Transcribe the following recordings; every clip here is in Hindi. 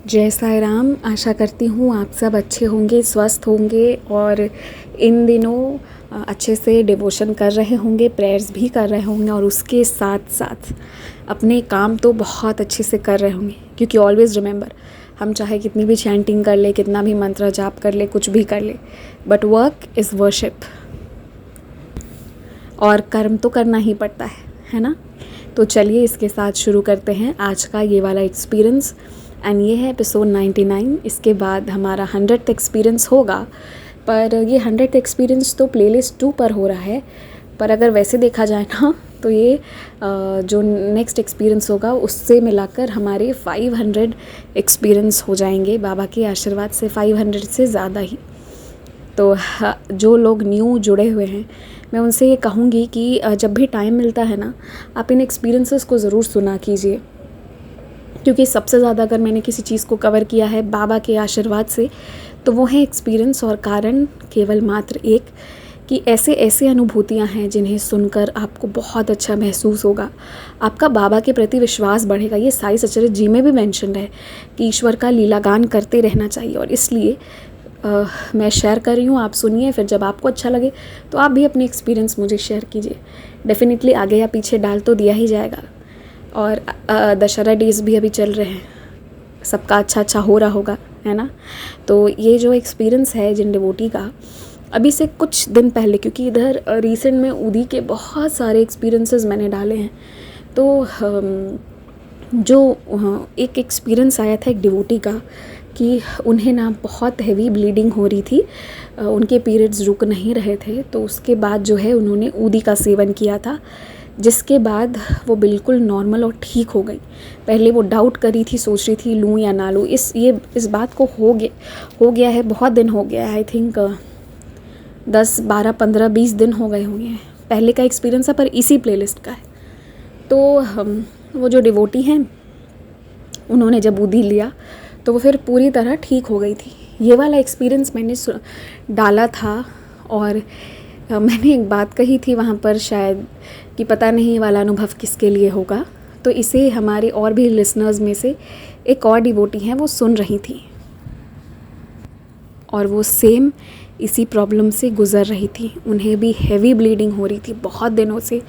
जय साईं राम। आशा करती हूँ आप सब अच्छे होंगे, स्वस्थ होंगे और इन दिनों अच्छे से डिवोशन कर रहे होंगे, प्रेयर्स भी कर रहे होंगे और उसके साथ साथ अपने काम तो बहुत अच्छे से कर रहे होंगे। क्योंकि ऑलवेज़ रिमेंबर, हम चाहे कितनी भी चैंटिंग कर ले, कितना भी मंत्र जाप कर ले, कुछ भी कर ले, बट वर्क इज़ वर्शिप और कर्म तो करना ही पड़ता है ना। तो चलिए इसके साथ शुरू करते हैं आज का ये वाला एक्सपीरियंस। एंड ये है एपिसोड 99। इसके बाद हमारा 100th एक्सपीरियंस होगा, पर ये 100th एक्सपीरियंस तो प्लेलिस्ट 2 पर हो रहा है। पर अगर वैसे देखा जाए ना तो ये जो नेक्स्ट एक्सपीरियंस होगा उससे मिलाकर हमारे 500 एक्सपीरियंस हो जाएंगे बाबा के आशीर्वाद से, 500 से ज़्यादा ही। तो जो लोग न्यू जुड़े हुए हैं, मैं उनसे ये कहूँगी कि जब भी टाइम मिलता है ना, आप इन एक्सपीरियंसेस को ज़रूर सुना कीजिए। क्योंकि सबसे ज़्यादा अगर मैंने किसी चीज़ को कवर किया है बाबा के आशीर्वाद से, तो वो है एक्सपीरियंस और कारण केवल मात्र एक, कि ऐसे ऐसे अनुभूतियाँ हैं जिन्हें सुनकर आपको बहुत अच्छा महसूस होगा, आपका बाबा के प्रति विश्वास बढ़ेगा। ये साई सचरित जी में भी मेंशन्ड है कि ईश्वर का लीलागान करते रहना चाहिए। और इसलिए मैं शेयर कर रही हूँ, आप सुनिए, फिर जब आपको अच्छा लगे तो आप भी अपने एक्सपीरियंस मुझे शेयर कीजिए। डेफिनेटली आगे या पीछे डाल तो दिया ही जाएगा। और दशहरा डेज़ भी अभी चल रहे हैं, सबका अच्छा हो रहा होगा, है ना। तो ये जो एक्सपीरियंस है जिन डिवोटी का, अभी से कुछ दिन पहले, क्योंकि इधर रिसेंट में उदी के बहुत सारे एक्सपीरियंसेस मैंने डाले हैं, तो जो एक एक्सपीरियंस आया था एक डिवोटी का कि उन्हें ना बहुत हैवी ब्लीडिंग हो रही थी, उनके पीरियड्स रुक नहीं रहे थे। तो उसके बाद जो है उन्होंने ऊदी का सेवन किया था, जिसके बाद वो बिल्कुल नॉर्मल और ठीक हो गई। पहले वो डाउट करी थी, सोच रही थी लूँ या ना लूँ। इस बात को हो गया है, बहुत दिन हो गया है, आई थिंक 10, 12, 15, 20 दिन हो गए होंगे। पहले का एक्सपीरियंस है पर इसी प्लेलिस्ट का है। तो वो जो डिवोटी हैं, उन्होंने जब ऊदी लिया तो वो फिर पूरी तरह ठीक हो गई थी। ये वाला एक्सपीरियंस मैंने डाला था और मैंने एक बात कही थी वहाँ पर शायद कि पता नहीं ये वाला अनुभव किसके लिए होगा। तो इसे हमारे और भी लिसनर्स में से एक और डिवोटी हैं, वो सुन रही थी और वो सेम इसी प्रॉब्लम से गुज़र रही थी। उन्हें भी हैवी ब्लीडिंग हो रही थी बहुत दिनों से।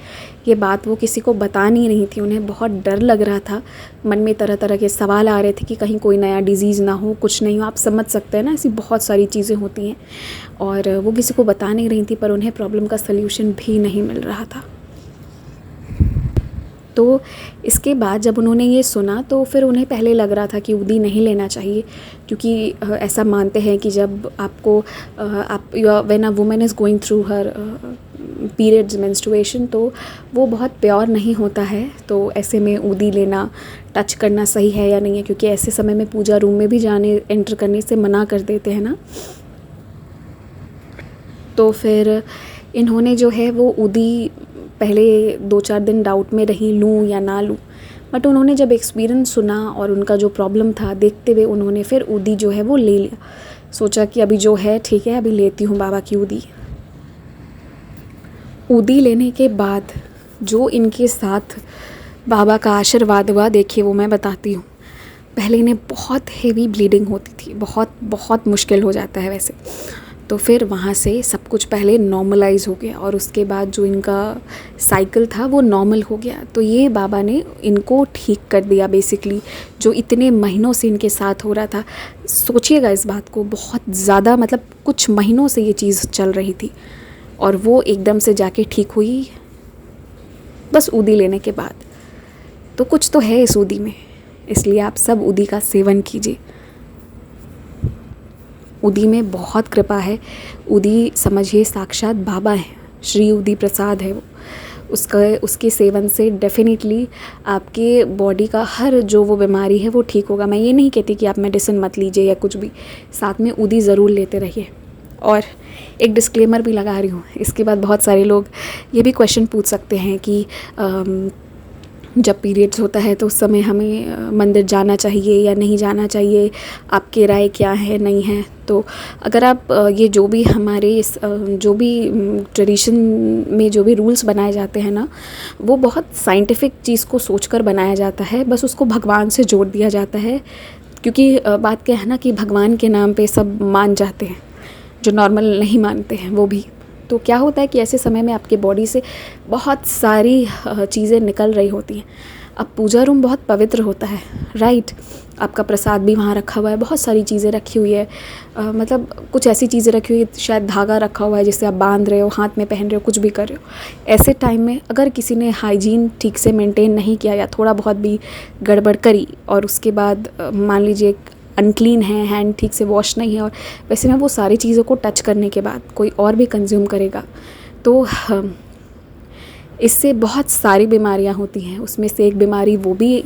ये बात वो किसी को बता नहीं रही थी, उन्हें बहुत डर लग रहा था, मन में तरह तरह के सवाल आ रहे थे कि कहीं कोई नया डिज़ीज़ ना हो, कुछ नहीं हो। आप समझ सकते हैं ना, ऐसी बहुत सारी चीज़ें होती हैं। और वो किसी को बता नहीं रही थी, पर उन्हें प्रॉब्लम का सल्यूशन भी नहीं मिल रहा था। तो इसके बाद जब उन्होंने ये सुना तो फिर उन्हें पहले लग रहा था कि ऊदी नहीं लेना चाहिए, क्योंकि ऐसा मानते हैं कि जब आपको when a woman is going through her periods, menstruation, तो वो बहुत प्योर नहीं होता है। तो ऐसे में ऊदी लेना, टच करना सही है या नहीं है, क्योंकि ऐसे समय में पूजा रूम में भी एंटर करने से मना कर देते हैं ना। तो फिर इन्होंने जो है वो ऊदी पहले 2-4 दिन डाउट में रही, लूँ या ना लूँ। बट उन्होंने जब एक्सपीरियंस सुना और उनका जो प्रॉब्लम था देखते हुए, उन्होंने फिर ऊदी जो है वो ले लिया। सोचा कि अभी जो है ठीक है, अभी लेती हूँ बाबा की ऊदी। ऊदी लेने के बाद जो इनके साथ बाबा का आशीर्वाद हुआ, देखिए वो मैं बताती हूँ। पहले इन्हें बहुत हेवी ब्लीडिंग होती थी, बहुत बहुत मुश्किल हो जाता है वैसे। तो फिर वहाँ से सब कुछ पहले नॉर्मलाइज हो गया और उसके बाद जो इनका साइकिल था वो नॉर्मल हो गया। तो ये बाबा ने इनको ठीक कर दिया बेसिकली, जो इतने महीनों से इनके साथ हो रहा था। सोचिएगा इस बात को, बहुत ज़्यादा, मतलब कुछ महीनों से ये चीज़ चल रही थी और वो एकदम से जाके ठीक हुई बस ऊदी लेने के बाद। तो कुछ तो है इस ऊदी में, इसलिए आप सब ऊदी का सेवन कीजिए। ऊदी में बहुत कृपा है। ऊदी समझिए साक्षात बाबा हैं, श्री ऊदी प्रसाद है वो। उसके सेवन से डेफिनेटली आपके बॉडी का हर जो वो बीमारी है वो ठीक होगा। मैं ये नहीं कहती कि आप मेडिसिन मत लीजिए या कुछ भी, साथ में ऊदी ज़रूर लेते रहिए। और एक डिस्क्लेमर भी लगा रही हूँ, इसके बाद बहुत सारे लोग ये भी क्वेश्चन पूछ सकते हैं कि जब पीरियड्स होता है तो उस समय हमें मंदिर जाना चाहिए या नहीं जाना चाहिए, आपकी राय क्या है, नहीं है। तो अगर आप ये जो भी हमारे जो भी ट्रेडिशन में जो भी रूल्स बनाए जाते हैं ना, वो बहुत साइंटिफिक चीज़ को सोचकर बनाया जाता है। बस उसको भगवान से जोड़ दिया जाता है क्योंकि बात क्या है ना कि भगवान के नाम पे सब मान जाते हैं, जो नॉर्मल नहीं मानते हैं वो भी। तो क्या होता है कि ऐसे समय में आपके बॉडी से बहुत सारी चीज़ें निकल रही होती हैं। अब पूजा रूम बहुत पवित्र होता है, राइट। आपका प्रसाद भी वहाँ रखा हुआ है, बहुत सारी चीज़ें रखी हुई है, मतलब कुछ ऐसी चीज़ें रखी हुई है, शायद धागा रखा हुआ है जिससे आप बांध रहे हो, हाथ में पहन रहे हो, कुछ भी कर रहे हो। ऐसे टाइम में अगर किसी ने हाइजीन ठीक से मेंटेन नहीं किया या थोड़ा बहुत भी गड़बड़ करी और उसके बाद मान लीजिए अनक्लीन है, हैंड ठीक से वॉश नहीं है, और वैसे में वो सारी चीज़ों को टच करने के बाद कोई और भी कंज्यूम करेगा तो इससे बहुत सारी बीमारियां होती हैं। उसमें से एक बीमारी वो भी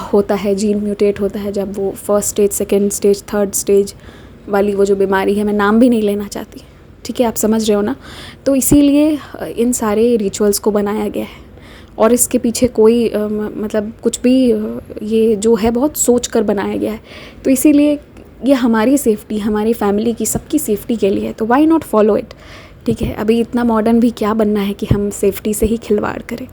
होता है, जीन म्यूटेट होता है, जब वो first stage, second stage, third stage वाली वो जो बीमारी है, मैं नाम भी नहीं लेना चाहती, ठीक है, आप समझ रहे हो ना। तो इसीलिए इन सारे रिचुअल्स को बनाया गया है और इसके पीछे कोई मतलब कुछ भी ये जो है बहुत सोच कर बनाया गया है। तो इसीलिए ये हमारी सेफ्टी, हमारी फैमिली की, सबकी सेफ्टी के लिए है, तो वाई नॉट फॉलो इट, ठीक है। अभी इतना मॉडर्न भी क्या बनना है कि हम सेफ्टी से ही खिलवाड़ करें।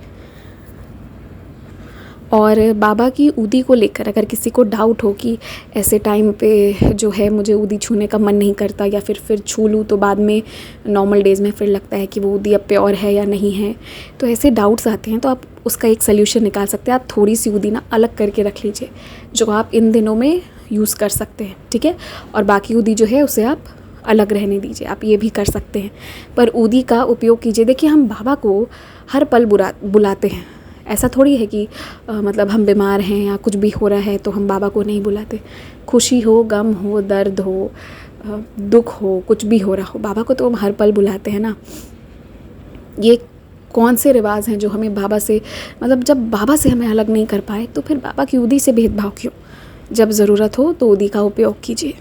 और बाबा की ऊदी को लेकर अगर किसी को डाउट हो कि ऐसे टाइम पे जो है मुझे ऊदी छूने का मन नहीं करता, या फिर छू लूँ तो बाद में नॉर्मल डेज़ में फिर लगता है कि वो ऊदी अब प्योर है या नहीं है, तो ऐसे डाउट्स आते हैं, तो आप उसका एक सल्यूशन निकाल सकते हैं। आप थोड़ी सी ऊदी ना अलग करके रख लीजिए, जो आप इन दिनों में यूज़ कर सकते हैं, ठीक है। और बाकी ऊदी जो है उसे आप अलग रहने दीजिए, आप ये भी कर सकते हैं। पर ऊदी का उपयोग कीजिए। देखिए, हम बाबा को हर पल बुलाते हैं, ऐसा थोड़ी है कि मतलब हम बीमार हैं या कुछ भी हो रहा है तो हम बाबा को नहीं बुलाते। खुशी हो, गम हो, दर्द हो, दुख हो, कुछ भी हो रहा हो, बाबा को तो हम हर पल बुलाते हैं ना। ये कौन से रिवाज हैं जो हमें बाबा से, मतलब जब बाबा से हमें अलग नहीं कर पाए तो फिर बाबा की ऊदी से भेदभाव क्यों। जब ज़रूरत हो तो ऊदी का उपयोग कीजिए।